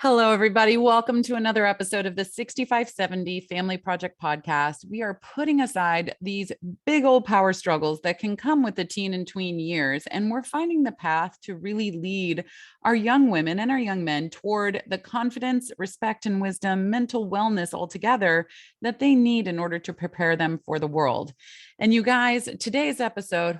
Hello, everybody. Welcome to another episode of the 6570 Family Project Podcast. We are putting aside these big old power struggles that can come with the teen and tween years, and we're finding the path to really lead our young women and our young men toward the confidence, respect, and wisdom, mental wellness altogether that they need in order to prepare them for the world. And you guys, today's episode,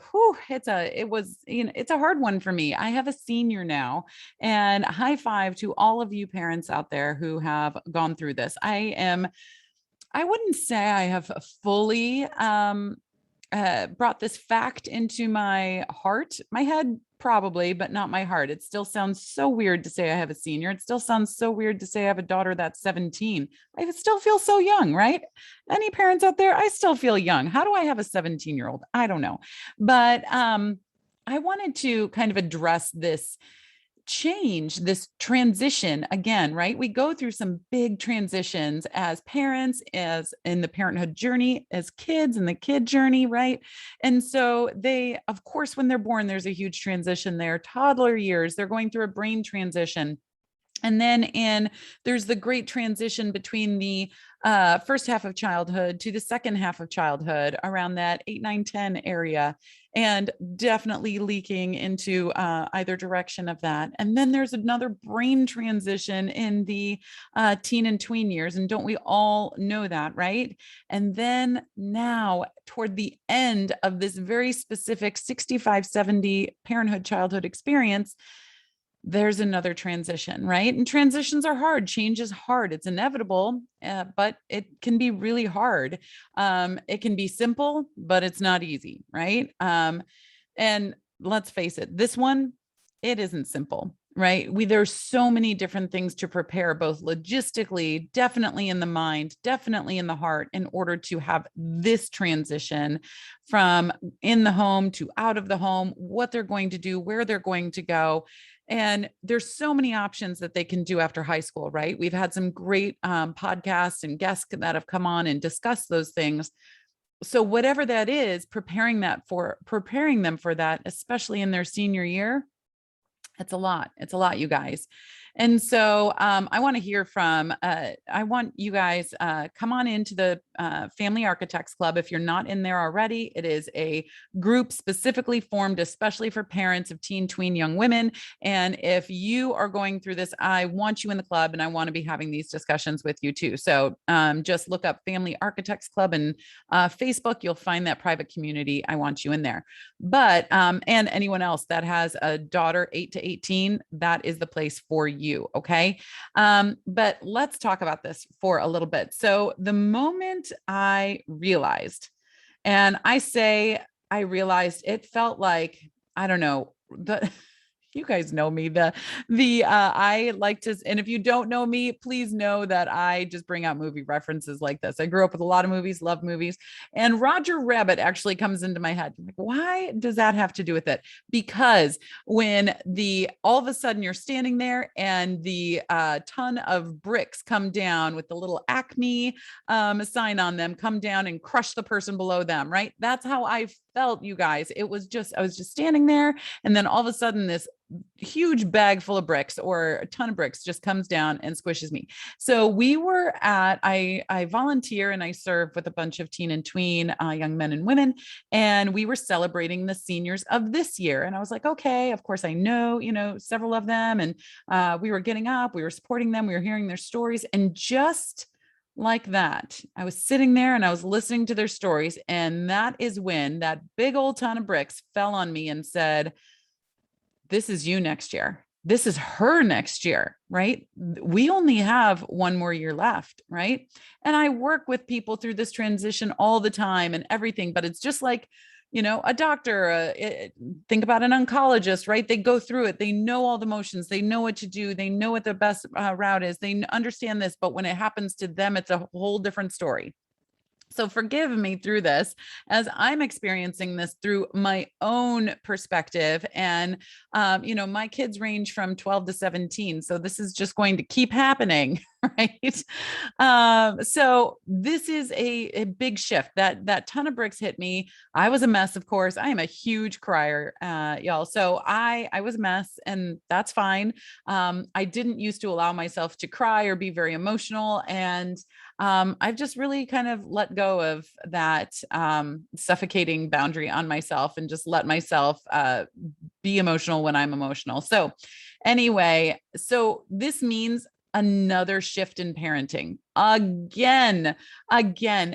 it's a hard one for me. I have a senior now, and high five to all of you parents out there who have gone through this. I wouldn't say I have fully brought this fact into my heart, my head probably, but not my heart. It still sounds so weird to say I have a senior. It still sounds so weird to say I have a daughter that's 17. I still feel so young, right? Any parents out there, I still feel young. How do I have a 17-year-old? I don't know. But I wanted to kind of address this change, this transition again, right? We go through some big transitions as parents, as in the parenthood journey, as kids in the kid journey, right? And so they, of course, when they're born, there's a huge transition there. Toddler years, they're going through a brain transition. And then there's the great transition between the first half of childhood to the second half of childhood around that 8, 9, 10 area, and definitely leaking into either direction of that. And then there's another brain transition in the teen and tween years. And don't we all know that, right? And then now toward the end of this very specific 6570 parenthood childhood experience, there's another transition, right? And transitions are hard. Change is hard. It's inevitable, but it can be really hard. It can be simple, but it's not easy, right? And let's face it, this one, it isn't simple, right? There's so many different things to prepare, both logistically, definitely in the mind, definitely in the heart, in order to have this transition from in the home to out of the home, what they're going to do, where they're going to go. And there's so many options that they can do after high school, right? We've had some great podcasts and guests that have come on and discussed those things. So whatever that is, preparing them for that, especially in their senior year, it's a lot. It's a lot, you guys. And so I want to hear from, I want you guys come on into the Family Architects Club. If you're not in there already, it is a group specifically formed, especially for parents of teen, tween, young women. And if you are going through this, I want you in the club, and I want to be having these discussions with you too. So just look up Family Architects Club and Facebook. You'll find that private community. I want you in there. But, and anyone else that has a daughter 8 to 18, that is the place for you. Okay. But let's talk about this for a little bit. So the moment I realized, and I realized, it felt like, I don't know, you guys know me, I like to, and if you don't know me, please know that I just bring out movie references like this. I grew up with a lot of movies, love movies, and Roger Rabbit actually comes into my head. Like, why does that have to do with it? Because when all of a sudden you're standing there and the ton of bricks come down with the little Acme sign on them, come down and crush the person below them, right? That's how I felt, you guys. I was just standing there, and then all of a sudden this huge bag full of bricks, or a ton of bricks, just comes down and squishes me. So we were I volunteer and I serve with a bunch of teen and tween young men and women, and we were celebrating the seniors of this year. And I was like, okay, of course I know, several of them, and we were getting up, we were supporting them, we were hearing their stories, and just like that, I was sitting there and I was listening to their stories, and that is when that big old ton of bricks fell on me and said, this is you next year. This is her next year, right? We only have one more year left, right? And I work with people through this transition all the time and everything, but it's just like, a doctor, think about an oncologist, right? They go through it. They know all the motions. They know what to do. They know what the best route is. They understand this, but when it happens to them, it's a whole different story. So forgive me through this as I'm experiencing this through my own perspective. And, my kids range from 12 to 17. So this is just going to keep happening. Right. So this is a big shift. That ton of bricks hit me. I was a mess, of course. I am a huge crier, y'all. So I was a mess, and that's fine. I didn't used to allow myself to cry or be very emotional. And I've just really kind of let go of that suffocating boundary on myself and just let myself be emotional when I'm emotional. So, anyway, so this means another shift in parenting again.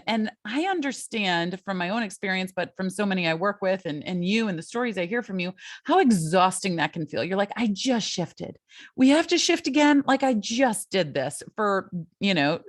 And I understand from my own experience, but from so many I work with, and you and the stories I hear from you, how exhausting that can feel. You're like, I just shifted. We have to shift again. Like, I just did this for,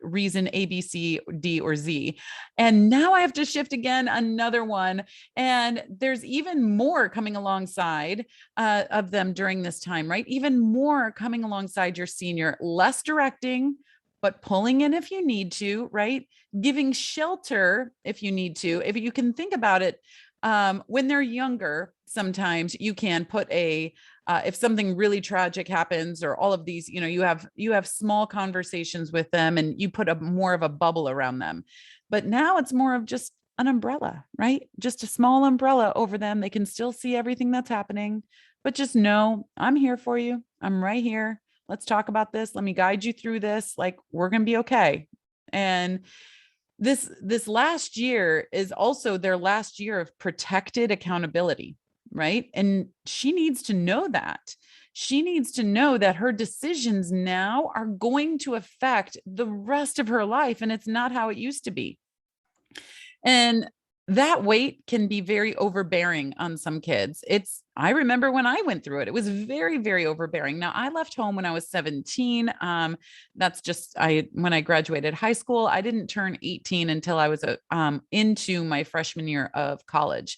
reason A, B, C, D, or Z. And now I have to shift again, another one. And there's even more coming alongside of them during this time, right? Even more coming alongside your senior, less directing, but pulling in if you need to, right? Giving shelter if you need to. If you can think about it, when they're younger, sometimes you can put if something really tragic happens, or all of these, you have small conversations with them, and you put more of a bubble around them. But now it's more of just an umbrella, right? Just a small umbrella over them. They can still see everything that's happening, but just know I'm here for you. I'm right here. Let's talk about this. Let me guide you through this. Like, we're going to be okay. And this last year is also their last year of protected accountability, right? And she needs to know that. She needs to know that her decisions now are going to affect the rest of her life, and it's not how it used to be. And that weight can be very overbearing on some kids. I remember when I went through it, it was very, very overbearing. Now, I left home when I was 17. That's just, when I graduated high school, I didn't turn 18 until I was into my freshman year of college.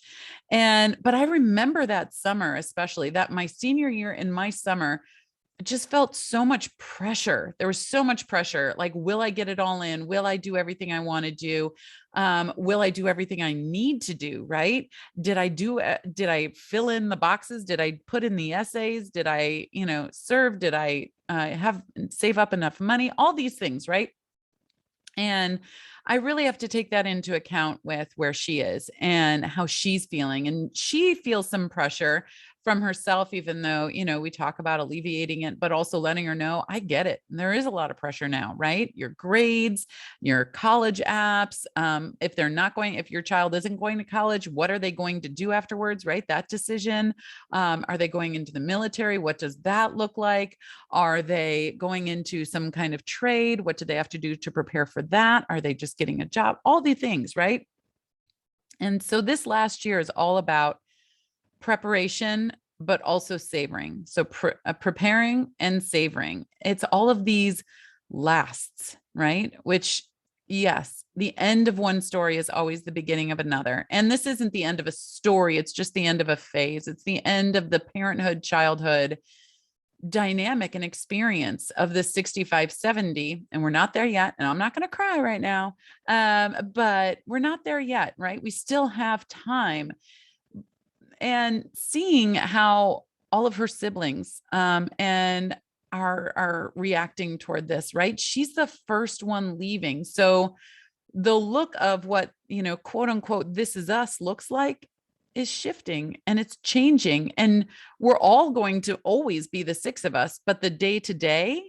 But I remember that summer, especially that my senior year in my summer, just felt so much pressure. There was so much pressure. Like, will I get it all in? Will I do everything I want to do? Will I do everything I need to do? Right? Did I fill in the boxes? Did I put in the essays? Did I, serve? Did I save up enough money? All these things, right? And I really have to take that into account with where she is and how she's feeling. And she feels some pressure from herself, even though, we talk about alleviating it, but also letting her know, I get it. There is a lot of pressure now, right? Your grades, your college apps. If your child isn't going to college, what are they going to do afterwards, right? That decision. Are they going into the military? What does that look like? Are they going into some kind of trade? What do they have to do to prepare for that? Are they just getting a job? All the things, right? And so this last year is all about preparation, but also savoring. So preparing and savoring. It's all of these lasts, right? Which, yes, the end of one story is always the beginning of another. And this isn't the end of a story. It's just the end of a phase. It's the end of the parenthood, childhood dynamic and experience of the 65-70. And we're not there yet. And I'm not going to cry right now. But we're not there yet, right? We still have time. And seeing how all of her siblings and are reacting toward this, right? She's the first one leaving. So the look of what, quote unquote, this is us looks like is shifting and it's changing. And we're all going to always be the six of us, but the day to day,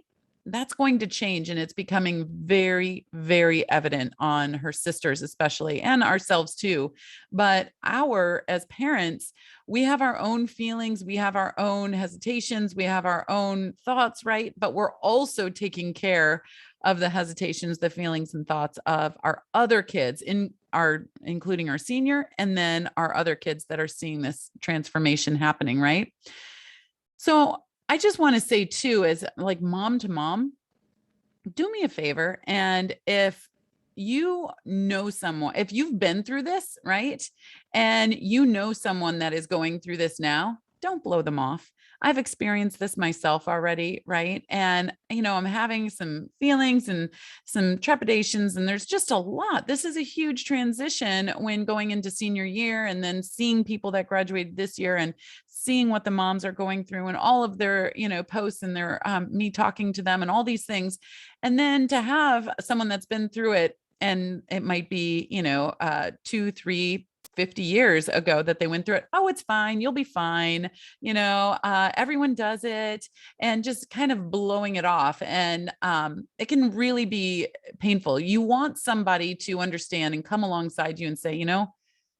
that's going to change. And it's becoming very, very evident on her sisters, especially, and ourselves too. But as parents, we have our own feelings, we have our own hesitations, we have our own thoughts, right? But we're also taking care of the hesitations, the feelings and thoughts of our other kids, including our senior, and then our other kids that are seeing this transformation happening, right? So I just want to say too, as like mom to mom, do me a favor. And if you know someone, if you've been through this, right? And you know someone that is going through this now, don't blow them off. I've experienced this myself already, right? And, I'm having some feelings and some trepidations, and there's just a lot. This is a huge transition when going into senior year and then seeing people that graduated this year and seeing what the moms are going through and all of their, posts and their, me talking to them and all these things. And then to have someone that's been through it, and it might be, 2, 3, 50 years ago that they went through it. Oh, it's fine. You'll be fine. Everyone does it, and just kind of blowing it off. And it can really be painful. You want somebody to understand and come alongside you and say,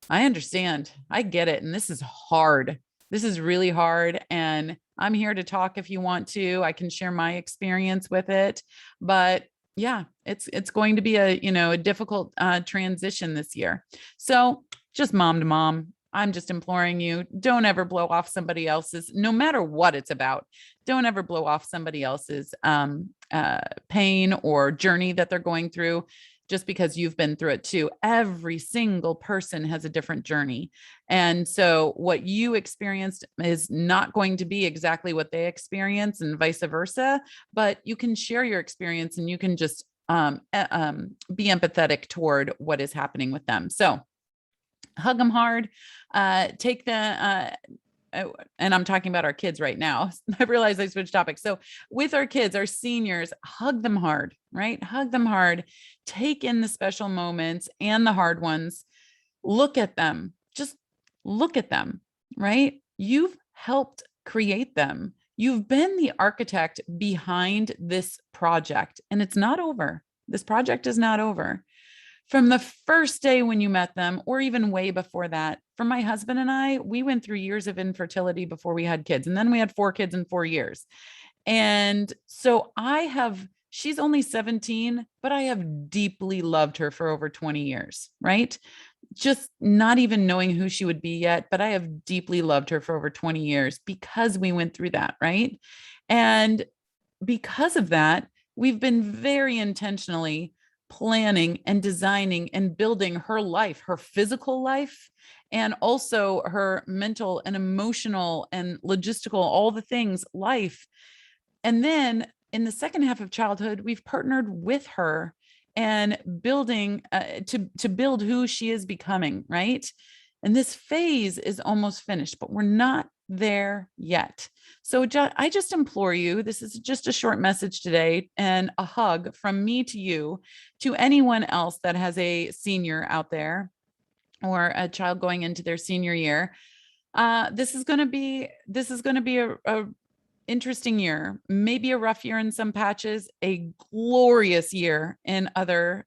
I understand. I get it. And this is hard. This is really hard. And I'm here to talk if you want to. I can share my experience with it. But yeah, it's going to be a difficult transition this year. So just mom to mom, I'm just imploring you, don't ever blow off somebody else's, no matter what it's about. Don't ever blow off somebody else's pain or journey that they're going through just because you've been through it too. Every single person has a different journey. And so what you experienced is not going to be exactly what they experience, and vice versa, but you can share your experience and you can just be empathetic toward what is happening with them. So hug them hard, take the, and I'm talking about our kids right now. I realize I switched topics. So with our kids, our seniors, hug them hard, right? Hug them hard, take in the special moments and the hard ones, look at them, just look at them, right? You've helped create them. You've been the architect behind this project, and it's not over. This project is not over. From the first day when you met them, or even way before that, for my husband and I, we went through years of infertility before we had kids. And then we had 4 kids in 4 years. And so she's only 17, but I have deeply loved her for over 20 years, right? Just not even knowing who she would be yet, but I have deeply loved her for over 20 years because we went through that, right? And because of that, we've been very intentionally planning and designing and building her life, her physical life, and also her mental and emotional and logistical, all the things, life. And then in the second half of childhood, we've partnered with her and building to build who she is becoming, right? And this phase is almost finished, but we're not there yet. So I just implore you, this is just a short message today and a hug from me to you, to anyone else that has a senior out there or a child going into their senior year. This is going to be a interesting year, maybe a rough year in some patches, a glorious year in other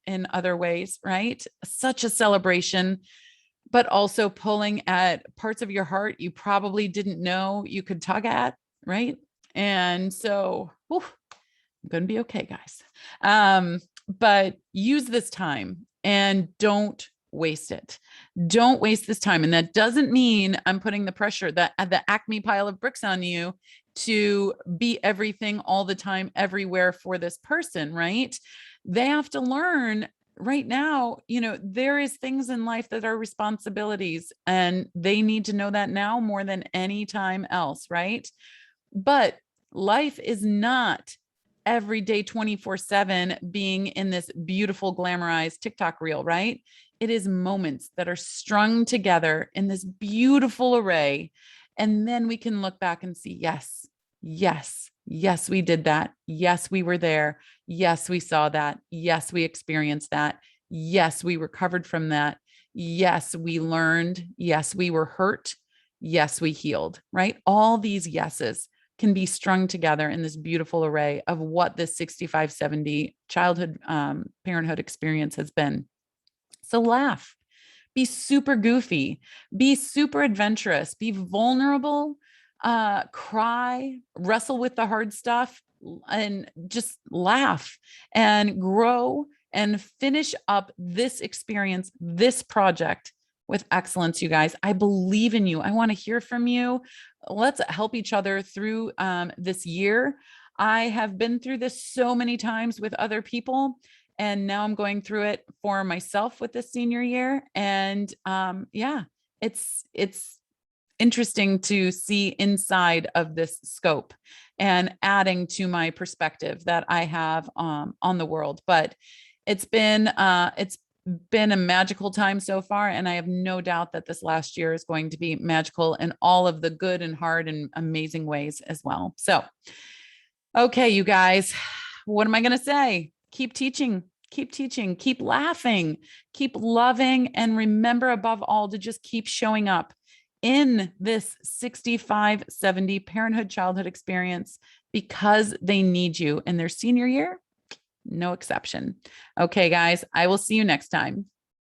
ways, right? Such a celebration, but also pulling at parts of your heart you probably didn't know you could tug at, right? And so, I'm going to be okay, guys. But use this time and don't waste it. Don't waste this time. And that doesn't mean I'm putting the pressure, the Acme pile of bricks on you to be everything all the time, everywhere for this person, right? They have to learn right now, there is things in life that are responsibilities, and they need to know that now more than any time else, right? But life is not every day 24/7 being in this beautiful glamorized TikTok reel, right? It is moments that are strung together in this beautiful array. And then we can look back and see, yes, yes, yes, we did that. Yes, we were there. Yes, we saw that. Yes, we experienced that. Yes, we recovered from that. Yes, we learned. Yes, we were hurt. Yes, we healed, right? All these yeses can be strung together in this beautiful array of what this 65-70 childhood parenthood experience has been. So laugh, be super goofy, be super adventurous, be vulnerable, cry, wrestle with the hard stuff, and just laugh and grow and finish up this experience, this project with excellence, you guys. I believe in you. I want to hear from you. Let's help each other through this year. I have been through this so many times with other people, and now I'm going through it for myself with this senior year. And yeah, it's interesting to see inside of this scope and adding to my perspective that I have on the world. But it's been a magical time so far, and I have no doubt that this last year is going to be magical in all of the good and hard and amazing ways as well. So, okay, you guys, what am I going to say? Keep teaching, keep laughing, keep loving, and remember above all to just keep showing up in this 65-70 parenthood childhood experience because they need you in their senior year. No exception. Okay, guys, I will see you next time.